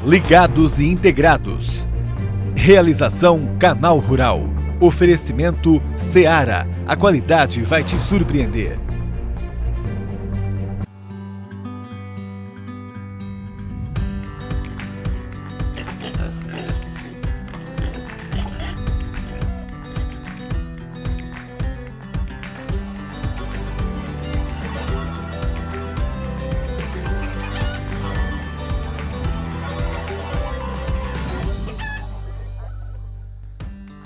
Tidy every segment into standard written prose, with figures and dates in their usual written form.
Ligados e integrados. Realização Canal Rural. Oferecimento Seara. A qualidade vai te surpreender.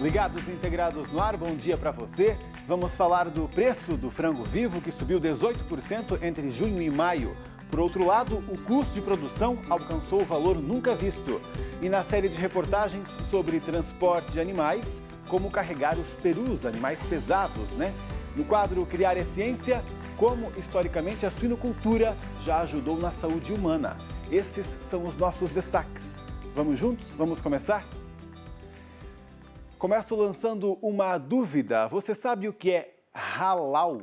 Ligados e integrados no ar, bom dia para você. Vamos falar do preço do frango vivo, que subiu 18% entre junho e maio. Por outro lado, o custo de produção alcançou o valor nunca visto. E na série de reportagens sobre transporte de animais, como carregar os perus, animais pesados, né? No quadro Criar é Ciência, como historicamente a suinocultura já ajudou na saúde humana. Esses são os nossos destaques. Vamos juntos? Vamos começar? Começo lançando uma dúvida. Você sabe o que é halal?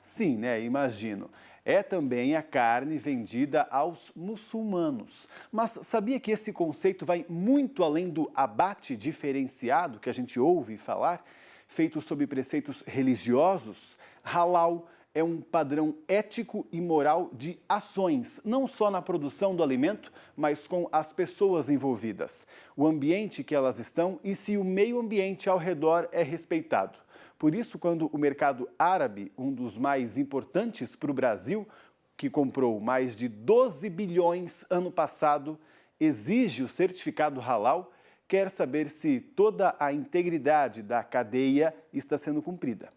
Sim, né? Imagino. É também a carne vendida aos muçulmanos. Mas sabia que esse conceito vai muito além do abate diferenciado que a gente ouve falar, feito sob preceitos religiosos? Halal é um padrão ético e moral de ações, não só na produção do alimento, mas com as pessoas envolvidas, o ambiente que elas estão e se o meio ambiente ao redor é respeitado. Por isso, quando o mercado árabe, um dos mais importantes para o Brasil, que comprou mais de 12 bilhões ano passado, exige o certificado halal, quer saber se toda a integridade da cadeia está sendo cumprida.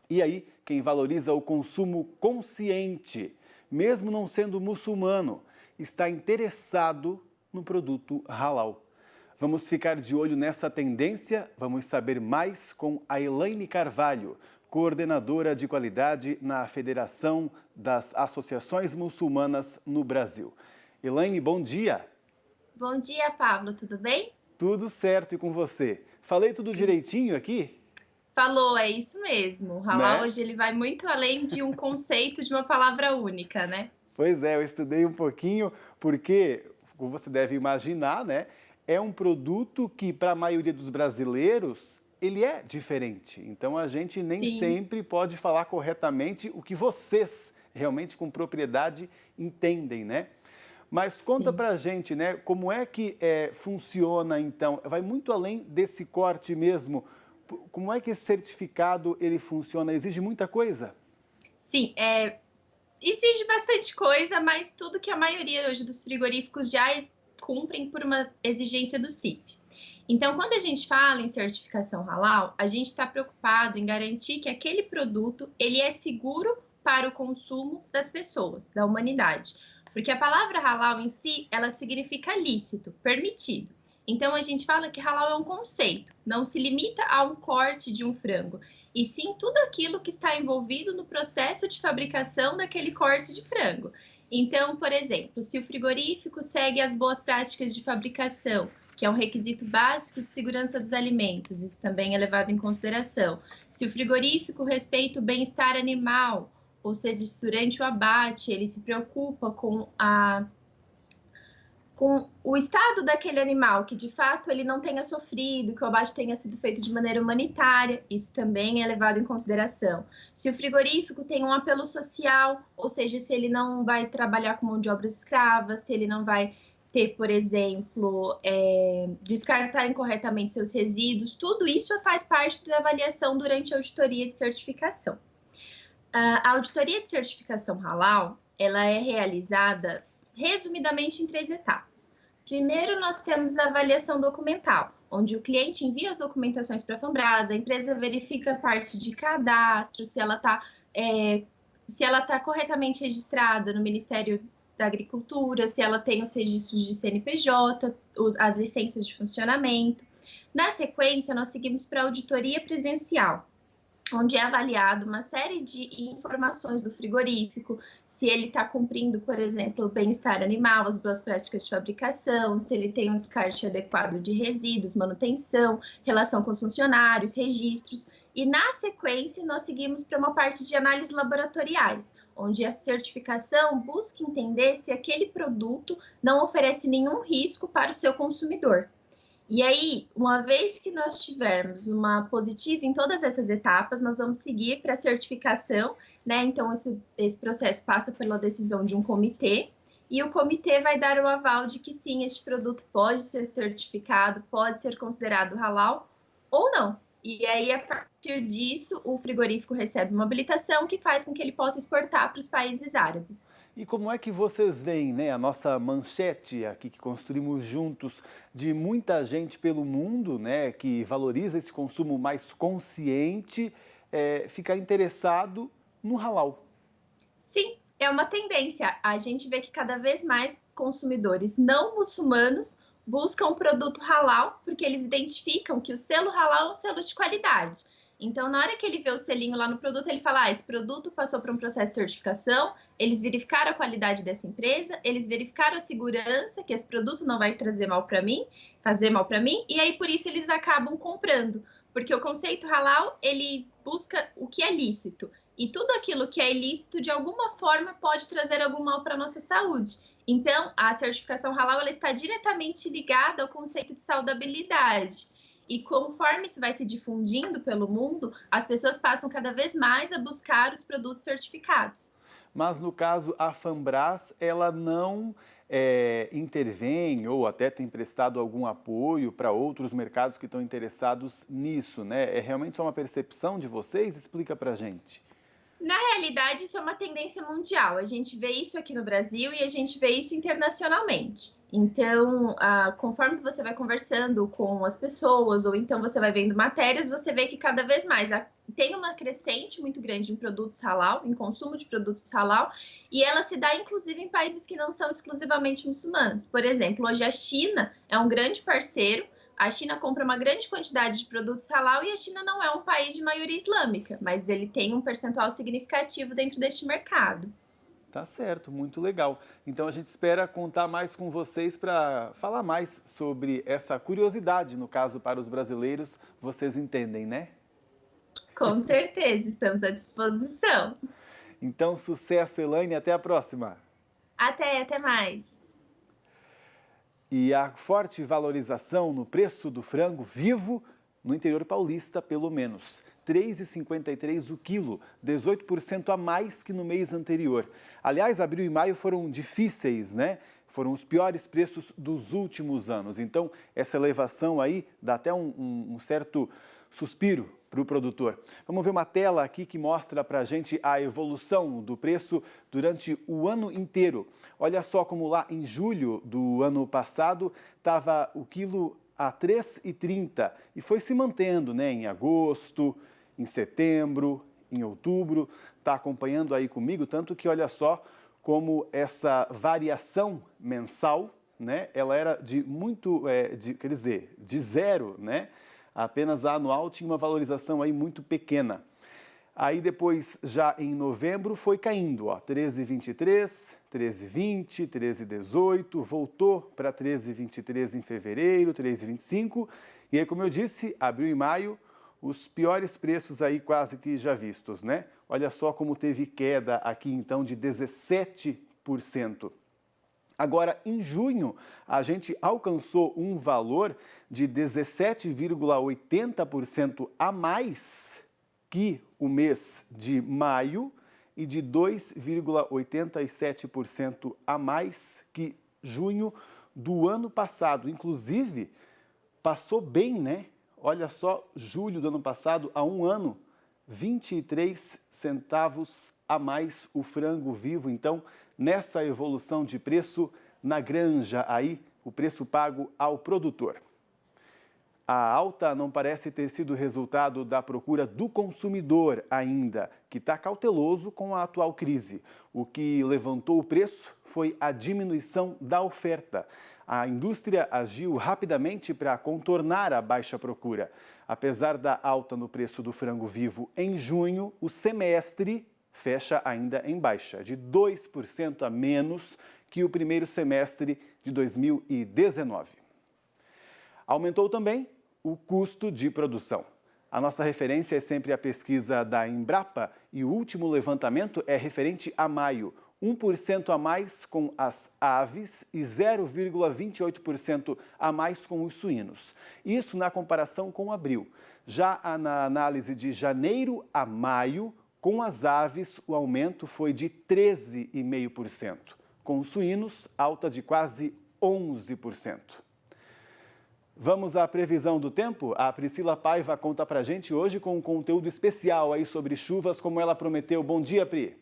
E aí, quem valoriza o consumo consciente, mesmo não sendo muçulmano, está interessado no produto halal. Vamos ficar de olho nessa tendência, vamos saber mais com a Elaine Carvalho, coordenadora de qualidade na Federação das Associações Muçulmanas no Brasil. Elaine, bom dia. Bom dia, Pablo, tudo bem? Tudo certo, e com você? Falei tudo direitinho aqui? Falou, é isso mesmo. O halal Né? hoje ele vai muito além de um conceito de uma palavra única, né? Pois é, eu estudei um pouquinho porque, como você deve imaginar, né, é um produto que para a maioria dos brasileiros ele é diferente. Então a gente nem Sim. sempre pode falar corretamente o que vocês realmente com propriedade entendem, né? Mas conta Sim. pra gente, né, como é que funciona então? Vai muito além desse corte mesmo. Como é que esse certificado ele funciona? Exige muita coisa? Sim, exige bastante coisa, mas tudo que a maioria hoje dos frigoríficos já cumprem por uma exigência do CIF. Então, quando a gente fala em certificação halal, a gente está preocupado em garantir que aquele produto ele é seguro para o consumo das pessoas, da humanidade. Porque a palavra halal em si, ela significa lícito, permitido. Então, a gente fala que halal é um conceito, não se limita a um corte de um frango, e sim tudo aquilo que está envolvido no processo de fabricação daquele corte de frango. Então, por exemplo, se o frigorífico segue as boas práticas de fabricação, que é um requisito básico de segurança dos alimentos, isso também é levado em consideração. Se o frigorífico respeita o bem-estar animal, ou seja, durante o abate, ele se preocupa com o estado daquele animal, que de fato ele não tenha sofrido, que o abate tenha sido feito de maneira humanitária, isso também é levado em consideração. Se o frigorífico tem um apelo social, ou seja, se ele não vai trabalhar com mão de obra escrava, se ele não vai ter, por exemplo, descartar incorretamente seus resíduos, tudo isso faz parte da avaliação durante a auditoria de certificação. A auditoria de certificação halal, ela é realizada resumidamente em 3 etapas. Primeiro, nós temos a avaliação documental, onde o cliente envia as documentações para a Fambrasa, a empresa verifica a parte de cadastro, se ela está corretamente registrada no Ministério da Agricultura, se ela tem os registros de CNPJ, as licenças de funcionamento. Na sequência, nós seguimos para a auditoria presencial, onde é avaliado uma série de informações do frigorífico, se ele está cumprindo, por exemplo, o bem-estar animal, as boas práticas de fabricação, se ele tem um descarte adequado de resíduos, manutenção, relação com os funcionários, registros. E na sequência, nós seguimos para uma parte de análises laboratoriais, onde a certificação busca entender se aquele produto não oferece nenhum risco para o seu consumidor. E aí, uma vez que nós tivermos uma positiva em todas essas etapas, nós vamos seguir para a certificação, né? Então, esse processo passa pela decisão de um comitê, e o comitê vai dar o aval de que sim, este produto pode ser certificado, pode ser considerado halal ou não. E aí, a partir disso, o frigorífico recebe uma habilitação que faz com que ele possa exportar para os países árabes. E como é que vocês veem, né, a nossa manchete aqui que construímos juntos de muita gente pelo mundo, né, que valoriza esse consumo mais consciente, ficar interessado no halal? Sim, é uma tendência. A gente vê que cada vez mais consumidores não muçulmanos buscam um produto halal porque eles identificam que o selo halal é um selo de qualidade. Então, na hora que ele vê o selinho lá no produto, ele fala, esse produto passou por um processo de certificação, eles verificaram a qualidade dessa empresa, eles verificaram a segurança, que esse produto não vai trazer mal para mim, fazer mal para mim, e aí por isso eles acabam comprando. Porque o conceito halal, ele busca o que é lícito. E tudo aquilo que é ilícito, de alguma forma, pode trazer algum mal para a nossa saúde. Então, a certificação halal, ela está diretamente ligada ao conceito de saudabilidade. E conforme isso vai se difundindo pelo mundo, as pessoas passam cada vez mais a buscar os produtos certificados. Mas no caso, a Fambras, ela não intervém ou até tem prestado algum apoio para outros mercados que estão interessados nisso, né? É realmente só uma percepção de vocês? Explica para a gente. Na realidade, isso é uma tendência mundial. A gente vê isso aqui no Brasil e a gente vê isso internacionalmente. Então, conforme você vai conversando com as pessoas ou então você vai vendo matérias, você vê que cada vez mais tem uma crescente muito grande em produtos halal, em consumo de produtos halal, e ela se dá inclusive em países que não são exclusivamente muçulmanos. Por exemplo, hoje a China é um grande parceiro. A China compra uma grande quantidade de produtos halal e a China não é um país de maioria islâmica, mas ele tem um percentual significativo dentro deste mercado. Tá certo, muito legal. Então a gente espera contar mais com vocês para falar mais sobre essa curiosidade, no caso para os brasileiros, vocês entendem, né? Com certeza, estamos à disposição. Então, sucesso, Elaine, até a próxima. Até mais. E a forte valorização no preço do frango vivo no interior paulista, pelo menos. R$ 3,53 o quilo, 18% a mais que no mês anterior. Aliás, abril e maio foram difíceis, né? Foram os piores preços dos últimos anos. Então, essa elevação aí dá até um certo suspiro para o produtor. Vamos ver uma tela aqui que mostra para a gente a evolução do preço durante o ano inteiro. Olha só como lá em julho do ano passado estava o quilo a R$ 3,30 e foi se mantendo, né, em agosto, em setembro, em outubro. Está acompanhando aí comigo, tanto que olha só como essa variação mensal, né, ela era de muito, de zero, né? Apenas a anual tinha uma valorização aí muito pequena. Aí depois, já em novembro, foi caindo, ó, 13,23, 13,20, 13,18, voltou para 13,23 em fevereiro, 13,25. E aí, como eu disse, abril e maio, os piores preços aí quase que já vistos, né? Olha só como teve queda aqui então de 17%. Agora, em junho, a gente alcançou um valor de 17,80% a mais que o mês de maio e de 2,87% a mais que junho do ano passado. Inclusive, passou bem, né? Olha só, julho do ano passado, há um ano, 23 centavos a mais o frango vivo. Então, nessa evolução de preço na granja aí, o preço pago ao produtor. A alta não parece ter sido resultado da procura do consumidor ainda, que está cauteloso com a atual crise. O que levantou o preço foi a diminuição da oferta. A indústria agiu rapidamente para contornar a baixa procura. Apesar da alta no preço do frango vivo em junho, o semestre fecha ainda em baixa, de 2% a menos que o primeiro semestre de 2019. Aumentou também o custo de produção. A nossa referência é sempre a pesquisa da Embrapa e o último levantamento é referente a maio. 1% a mais com as aves e 0,28% a mais com os suínos. Isso na comparação com abril. Já na análise de janeiro a maio, com as aves, o aumento foi de 13,5%. Com os suínos, alta de quase 11%. Vamos à previsão do tempo? A Priscila Paiva conta pra gente hoje com um conteúdo especial aí sobre chuvas, como ela prometeu. Bom dia, Pri.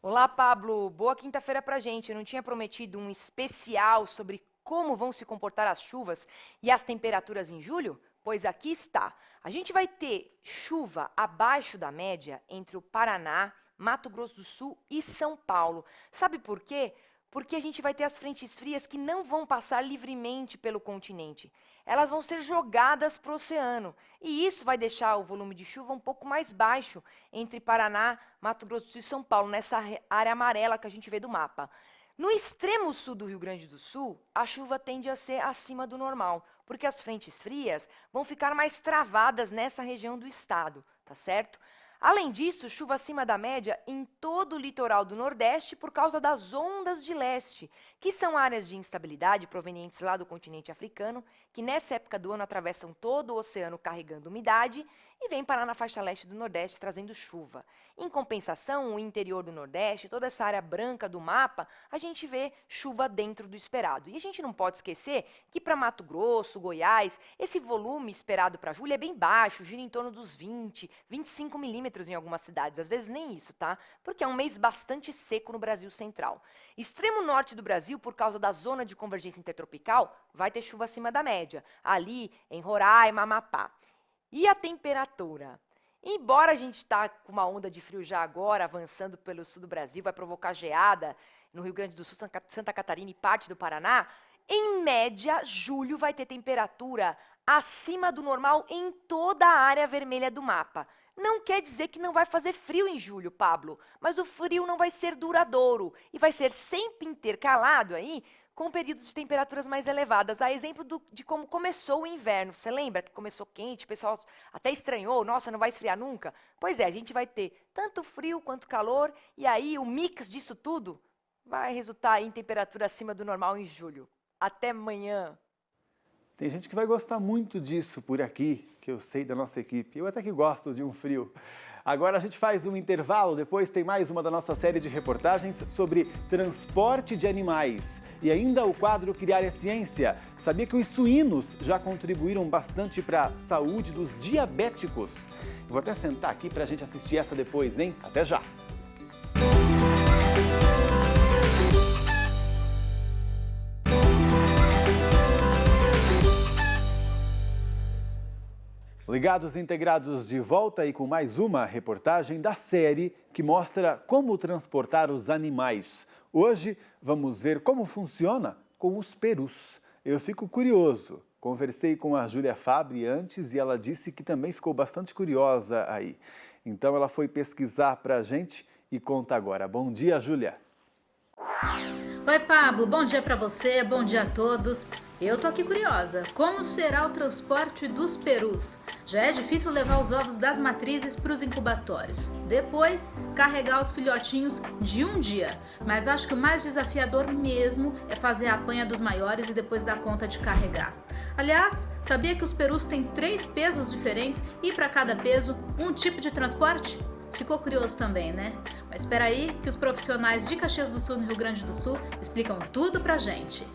Olá, Pablo. Boa quinta-feira pra gente. Eu não tinha prometido um especial sobre como vão se comportar as chuvas e as temperaturas em julho? Pois aqui está. A gente vai ter chuva abaixo da média entre o Paraná, Mato Grosso do Sul e São Paulo. Sabe por quê? Porque a gente vai ter as frentes frias que não vão passar livremente pelo continente. Elas vão ser jogadas para o oceano. E isso vai deixar o volume de chuva um pouco mais baixo entre Paraná, Mato Grosso do Sul e São Paulo, nessa área amarela que a gente vê do mapa. No extremo sul do Rio Grande do Sul, a chuva tende a ser acima do normal, porque as frentes frias vão ficar mais travadas nessa região do estado, tá certo? Além disso, chuva acima da média em todo o litoral do Nordeste por causa das ondas de leste, que são áreas de instabilidade provenientes lá do continente africano, que nessa época do ano atravessam todo o oceano carregando umidade e vêm parar na faixa leste do Nordeste trazendo chuva. Em compensação, o interior do Nordeste, toda essa área branca do mapa, a gente vê chuva dentro do esperado. E a gente não pode esquecer que para Mato Grosso, Goiás, esse volume esperado para julho é bem baixo, gira em torno dos 20, 25 milímetros em algumas cidades, às vezes nem isso, tá? Porque é um mês bastante seco no Brasil central. Extremo norte do Brasil, por causa da zona de convergência intertropical, vai ter chuva acima da média, ali em Roraima, Amapá. E a temperatura? Embora a gente está com uma onda de frio já agora, avançando pelo sul do Brasil, vai provocar geada no Rio Grande do Sul, Santa Catarina e parte do Paraná, em média, julho vai ter temperatura acima do normal em toda a área vermelha do mapa. Não quer dizer que não vai fazer frio em julho, Pablo, mas o frio não vai ser duradouro e vai ser sempre intercalado aí com períodos de temperaturas mais elevadas. A exemplo de como começou o inverno. Você lembra que começou quente, o pessoal até estranhou, nossa, não vai esfriar nunca? Pois é, a gente vai ter tanto frio quanto calor, e aí o mix disso tudo vai resultar em temperatura acima do normal em julho. Até amanhã. Tem gente que vai gostar muito disso por aqui, que eu sei da nossa equipe. Eu até que gosto de um frio. Agora a gente faz um intervalo, depois tem mais uma da nossa série de reportagens sobre transporte de animais. E ainda o quadro Criar é Ciência. Sabia que os suínos já contribuíram bastante para a saúde dos diabéticos? Eu vou até sentar aqui para a gente assistir essa depois, hein? Até já! Ligados Integrados de volta e com mais uma reportagem da série que mostra como transportar os animais. Hoje vamos ver como funciona com os perus. Eu fico curioso. Conversei com a Júlia Fabre antes e ela disse que também ficou bastante curiosa aí. Então ela foi pesquisar para a gente e conta agora. Bom dia, Júlia. Oi, Pablo. Bom dia para você, bom dia a todos. Eu tô aqui curiosa. Como será o transporte dos perus? Já é difícil levar os ovos das matrizes para os incubatórios. Depois, carregar os filhotinhos de um dia. Mas acho que o mais desafiador mesmo é fazer a apanha dos maiores e depois dar conta de carregar. Aliás, sabia que os perus têm 3 pesos diferentes e para cada peso, um tipo de transporte? Ficou curioso também, né? Mas espera aí que os profissionais de Caxias do Sul, no Rio Grande do Sul, explicam tudo pra gente.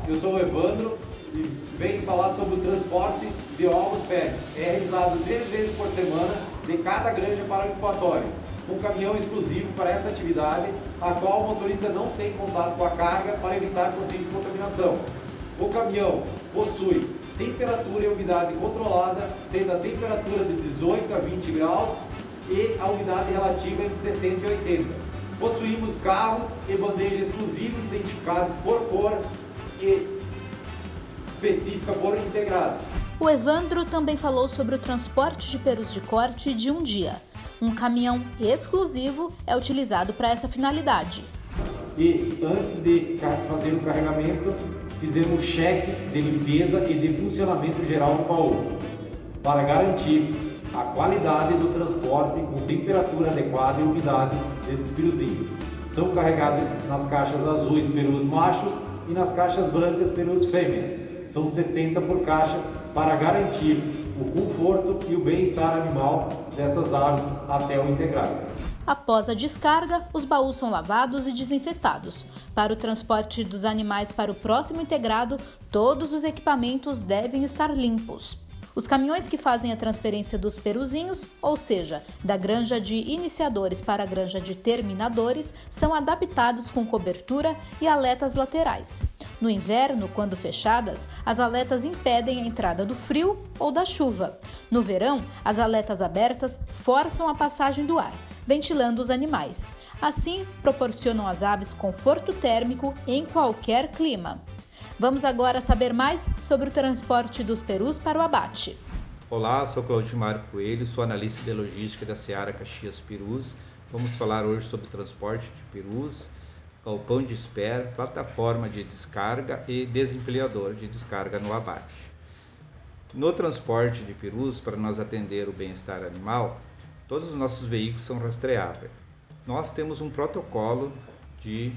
Eu sou o Evandro e venho falar sobre o transporte de ovos pets. É realizado 3 vezes por semana de cada granja para o incubatório. Um caminhão exclusivo para essa atividade, a qual o motorista não tem contato com a carga para evitar possível contaminação. O caminhão possui temperatura e umidade controlada, sendo a temperatura de 18 a 20 graus e a umidade relativa entre 60 e 80. Possuímos carros e bandejas exclusivos identificados por cor e específica por integrado. O Evandro também falou sobre o transporte de perus de corte de um dia. Um caminhão exclusivo é utilizado para essa finalidade. E antes de fazer o carregamento, fizemos cheque de limpeza e de funcionamento geral do baú, para garantir a qualidade do transporte com temperatura adequada e umidade desses peruzinhos. São carregados nas caixas azuis perus machos e nas caixas brancas perus fêmeas. São 60 por caixa para garantir o conforto e o bem-estar animal dessas aves até o integrado. Após a descarga, os baús são lavados e desinfetados. Para o transporte dos animais para o próximo integrado, todos os equipamentos devem estar limpos. Os caminhões que fazem a transferência dos peruzinhos, ou seja, da granja de iniciadores para a granja de terminadores, são adaptados com cobertura e aletas laterais. No inverno, quando fechadas, as aletas impedem a entrada do frio ou da chuva. No verão, as aletas abertas forçam a passagem do ar, ventilando os animais. Assim, proporcionam às aves conforto térmico em qualquer clima. Vamos agora saber mais sobre o transporte dos perus para o abate. Olá, sou Claudimar Coelho, sou analista de logística da Seara Caxias Perus. Vamos falar hoje sobre o transporte de perus, galpão de espera, plataforma de descarga e desempilhador de descarga no abate. No transporte de perus, para nós atender o bem-estar animal, todos os nossos veículos são rastreáveis. Nós temos um protocolo de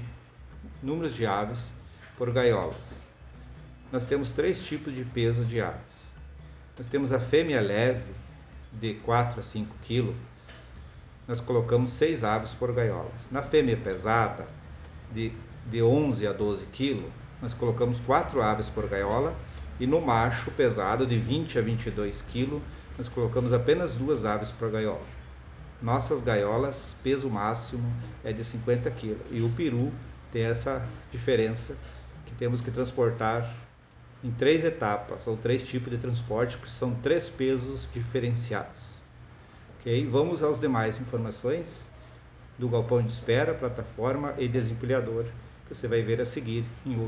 números de aves por gaiolas. Nós temos 3 tipos de peso de aves. Nós temos a fêmea leve, de 4 a 5 kg. Nós colocamos 6 aves por gaiola. Na fêmea pesada, de 11 a 12 kg, nós colocamos 4 aves por gaiola. E no macho pesado, de 20 a 22 kg, nós colocamos apenas 2 aves por gaiola. Nossas gaiolas, peso máximo é de 50 kg. E o peru tem essa diferença, que temos que transportar em 3 etapas, ou 3 tipos de transporte, porque são 3 pesos diferenciados. Ok? Vamos às demais informações do galpão de espera, plataforma e desempilhador, que você vai ver a seguir em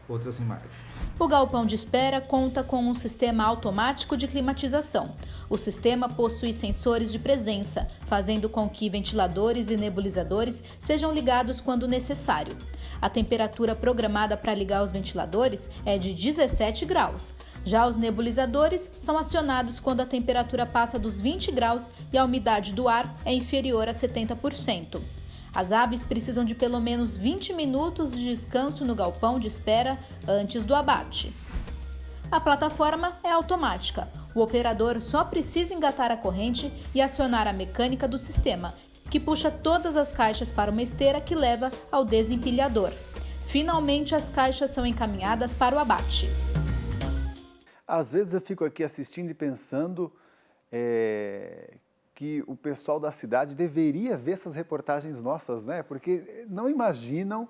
outras imagens. O galpão de espera conta com um sistema automático de climatização. O sistema possui sensores de presença, fazendo com que ventiladores e nebulizadores sejam ligados quando necessário. A temperatura programada para ligar os ventiladores é de 17 graus. Já os nebulizadores são acionados quando a temperatura passa dos 20 graus e a umidade do ar é inferior a 70%. As aves precisam de pelo menos 20 minutos de descanso no galpão de espera antes do abate. A plataforma é automática. O operador só precisa engatar a corrente e acionar a mecânica do sistema, que puxa todas as caixas para uma esteira que leva ao desempilhador. Finalmente, as caixas são encaminhadas para o abate. Às vezes eu fico aqui assistindo e pensando que o pessoal da cidade deveria ver essas reportagens nossas, né? Porque não imaginam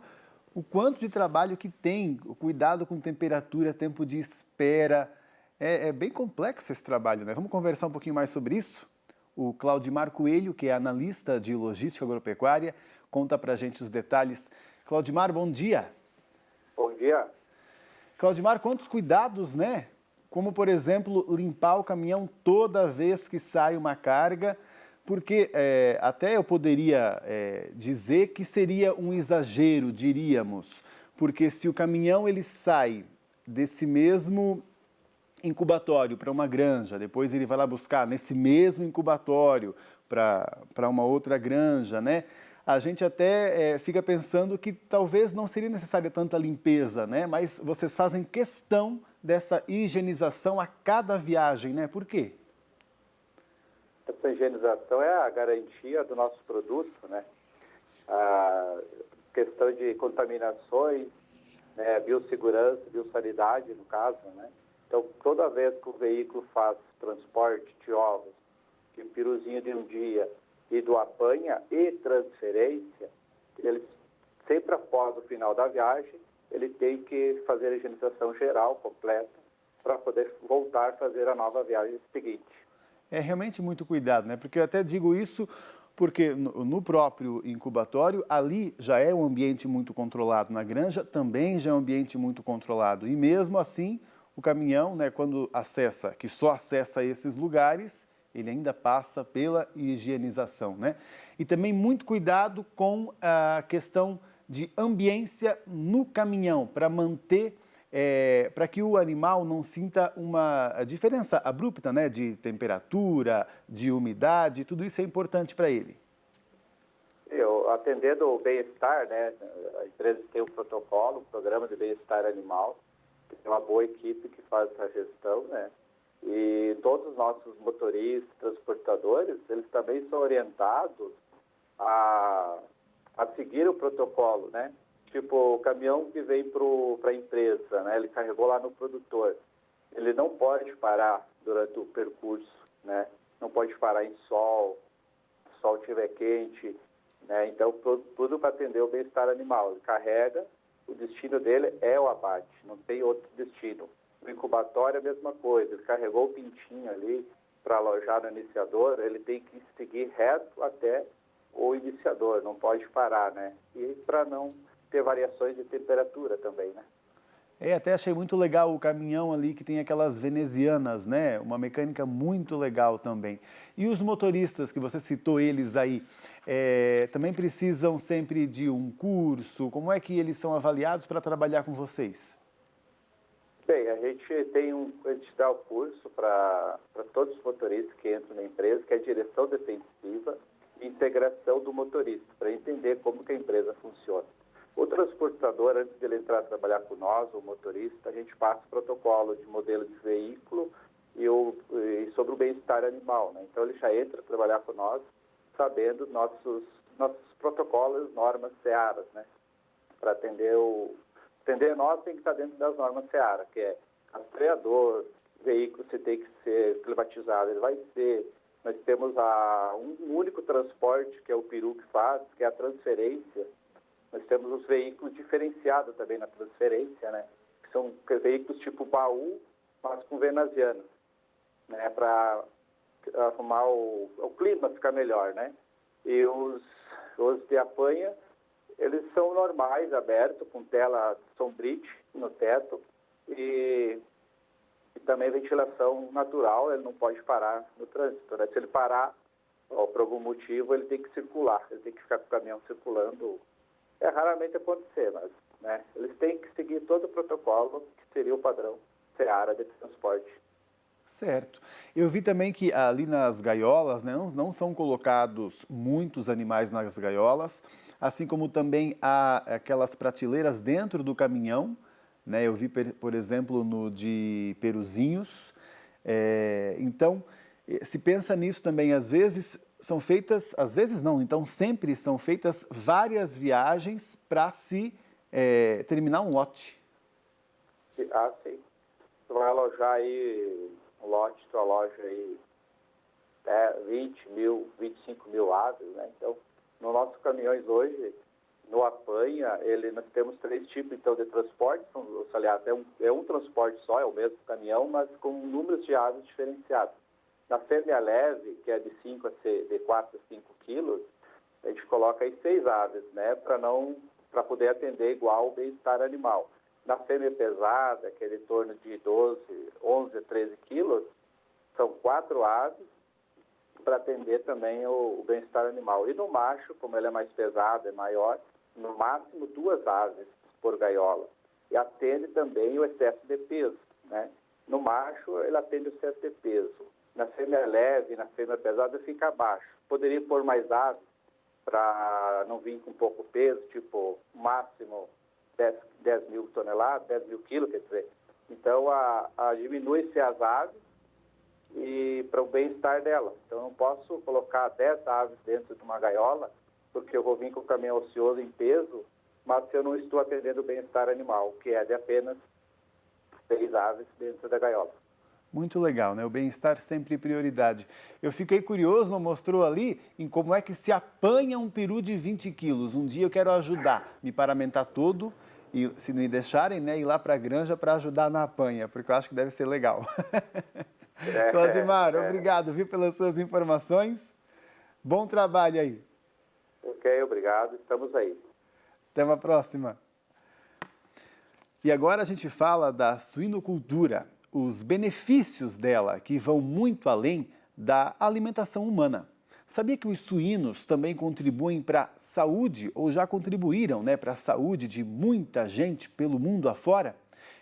o quanto de trabalho que tem, o cuidado com temperatura, tempo de espera. É bem complexo esse trabalho, né? Vamos conversar um pouquinho mais sobre isso? O Claudimar Coelho, que é analista de logística agropecuária, conta pra gente os detalhes. Claudimar, bom dia. Bom dia. Claudimar, quantos cuidados, né? Como, por exemplo, limpar o caminhão toda vez que sai uma carga, porque até eu poderia dizer que seria um exagero, diríamos, porque se o caminhão ele sai desse mesmo incubatório para uma granja, depois ele vai lá buscar nesse mesmo incubatório para uma outra granja, né? A gente até fica pensando que talvez não seria necessária tanta limpeza, né? Mas vocês fazem questão dessa higienização a cada viagem, né? Por quê? Essa higienização é a garantia do nosso produto, né? A questão de contaminações, né? Biossegurança, biossanidade, no caso, né? Então, toda vez que o veículo faz transporte de ovos, de peruzinho de um dia e do apanha e transferência, ele sempre após o final da viagem, ele tem que fazer a higienização geral, completa, para poder voltar a fazer a nova viagem seguinte. É realmente muito cuidado, né? Porque eu até digo isso porque no próprio incubatório, ali já é um ambiente muito controlado. Na granja também já é um ambiente muito controlado. E mesmo assim, o caminhão, né, quando acessa, que só acessa esses lugares, ele ainda passa pela higienização, né? E também muito cuidado com a questão de ambiência no caminhão, para manter para que o animal não sinta uma diferença abrupta, né, de temperatura, de umidade, tudo isso é importante para ele. Atendendo o bem-estar, né, a empresa tem um protocolo, um programa de bem-estar animal, tem uma boa equipe que faz essa gestão, né, e todos os nossos motoristas, transportadores, eles também são orientados a seguir o protocolo, né, tipo o caminhão que vem para a empresa, né, ele carregou lá no produtor, ele não pode parar durante o percurso, né, não pode parar em sol, se o sol estiver quente, né? Então, tudo para atender o bem-estar animal. Ele carrega, o destino dele é o abate, não tem outro destino. O incubatório é a mesma coisa, ele carregou o pintinho ali para alojar no iniciador, ele tem que seguir reto até o iniciador, não pode parar, né? E para não ter variações de temperatura também, né? Até achei muito legal o caminhão ali que tem aquelas venezianas, né? Uma mecânica muito legal também. E os motoristas, que você citou eles aí, também precisam sempre de um curso? Como é que eles são avaliados para trabalhar com vocês? Bem, a gente dá o curso para todos os motoristas que entram na empresa, que é a direção defensiva e integração do motorista, para entender como que a empresa funciona. O transportador, antes de ele entrar a trabalhar com nós, o motorista, a gente passa o protocolo de modelo de veículo e sobre o bem-estar animal, né? Então, ele já entra a trabalhar com nós, sabendo nossos protocolos, normas SEARA, né? Para atender nós, tem que estar dentro das normas SEARA, que é rastreador, veículo se tem que ser climatizado, ele vai ser. Nós temos um único transporte, que é o peru que faz, que é a transferência. Nós temos os veículos diferenciados também na transferência, né? Que são veículos tipo baú, mas com venezianas, né? Para arrumar o clima ficar melhor, né? E os de apanha, eles são normais, abertos, com tela sombrite no teto e também ventilação natural, ele não pode parar no trânsito, né? Se ele parar, por algum motivo, ele tem que circular, ele tem que ficar com o caminhão circulando. É raramente acontecer, mas, né, eles têm que seguir todo o protocolo que seria o padrão SEARA de transporte. Certo. Eu vi também que ali nas gaiolas, né, não são colocados muitos animais nas gaiolas, assim como também há aquelas prateleiras dentro do caminhão, né? Eu vi, por exemplo, no de peruzinhos. Então, se pensa nisso também, às vezes são feitas, às vezes não, então sempre são feitas várias viagens para se terminar um lote. Sim. Tu vai alojar aí um lote, tu aloja aí 20 mil, 25 mil aves, né? Então, nos nossos caminhões hoje, no apanha, nós temos 3 tipos então, de transporte, aliás, é um transporte só, é o mesmo caminhão, mas com números de aves diferenciados. Na fêmea leve, que é de 4 a 5 quilos, a gente coloca aí 6 aves, né, para poder atender igual o bem-estar animal. Na fêmea pesada, que é de torno de 11 a 13 quilos, são 4 aves para atender também o bem-estar animal. E no macho, como ele é mais pesado, é maior, no máximo 2 aves por gaiola. E atende também o excesso de peso, né? No macho, ele atende o excesso de peso. Na fêmea leve, na fêmea pesada, fica abaixo. Poderia pôr mais aves para não vir com pouco peso, tipo, máximo 10 mil toneladas, 10 mil quilos, quer dizer. Então, diminui-se as aves e para o bem-estar dela. Então, eu não posso colocar 10 aves dentro de uma gaiola, porque eu vou vir com o caminhão ocioso em peso, mas se eu não estou atendendo o bem-estar animal, que é de apenas 6 aves dentro da gaiola. Muito legal, né? O bem-estar sempre prioridade. Eu fiquei curioso, não mostrou ali, em como é que se apanha um peru de 20 quilos. Um dia eu quero ajudar, me paramentar todo, e se não me deixarem, né, ir lá para a granja para ajudar na apanha, porque eu acho que deve ser legal. Claudimar, obrigado, viu, pelas suas informações. Bom trabalho aí. Ok, obrigado. Estamos aí. Até uma próxima. E agora a gente fala da suinocultura, os benefícios dela, que vão muito além da alimentação humana. Sabia que os suínos também contribuem para a saúde, ou já contribuíram, né, para a saúde de muita gente pelo mundo afora?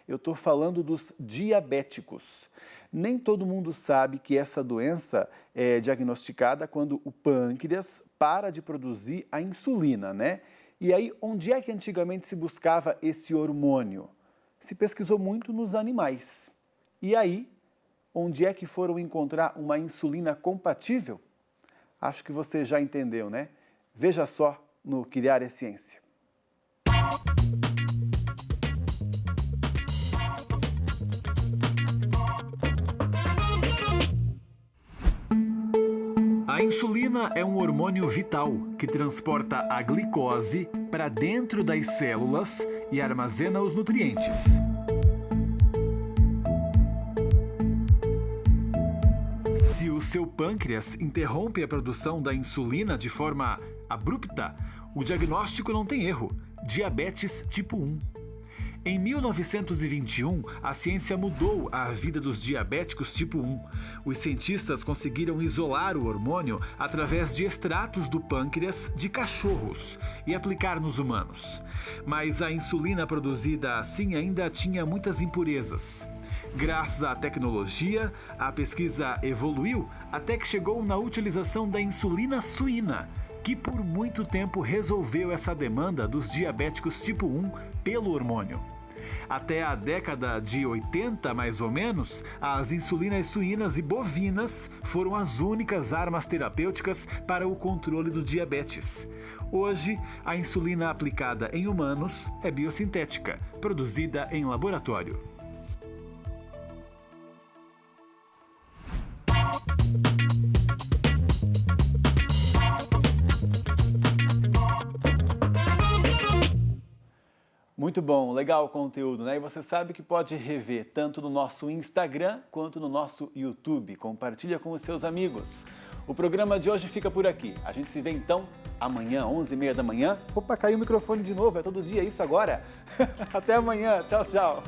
Eu estou falando dos diabéticos. Nem todo mundo sabe que essa doença é diagnosticada quando o pâncreas para de produzir a insulina, né? E aí, onde é que antigamente se buscava esse hormônio? Se pesquisou muito nos animais. E aí, onde é que foram encontrar uma insulina compatível? Acho que você já entendeu, né? Veja só no Criar é Ciência. A insulina é um hormônio vital que transporta a glicose para dentro das células e armazena os nutrientes. Se o seu pâncreas interrompe a produção da insulina de forma abrupta, o diagnóstico não tem erro: diabetes tipo 1. Em 1921, a ciência mudou a vida dos diabéticos tipo 1. Os cientistas conseguiram isolar o hormônio através de extratos do pâncreas de cachorros e aplicar nos humanos. Mas a insulina produzida assim ainda tinha muitas impurezas. Graças à tecnologia, a pesquisa evoluiu até que chegou na utilização da insulina suína, que por muito tempo resolveu essa demanda dos diabéticos tipo 1 pelo hormônio. Até a década de 80, mais ou menos, as insulinas suínas e bovinas foram as únicas armas terapêuticas para o controle do diabetes. Hoje, a insulina aplicada em humanos é biosintética, produzida em laboratório. Muito bom, legal o conteúdo, né? E você sabe que pode rever tanto no nosso Instagram quanto no nosso YouTube. Compartilha com os seus amigos. O programa de hoje fica por aqui. A gente se vê então amanhã, 11h30 da manhã. Opa, caiu o microfone de novo, é todo dia isso agora? Até amanhã, tchau, tchau.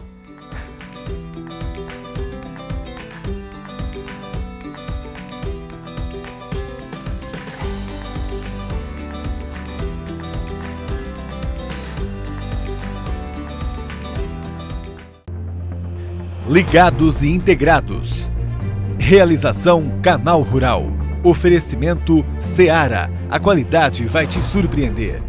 Ligados e integrados. Realização Canal Rural. Oferecimento Seara. A qualidade vai te surpreender.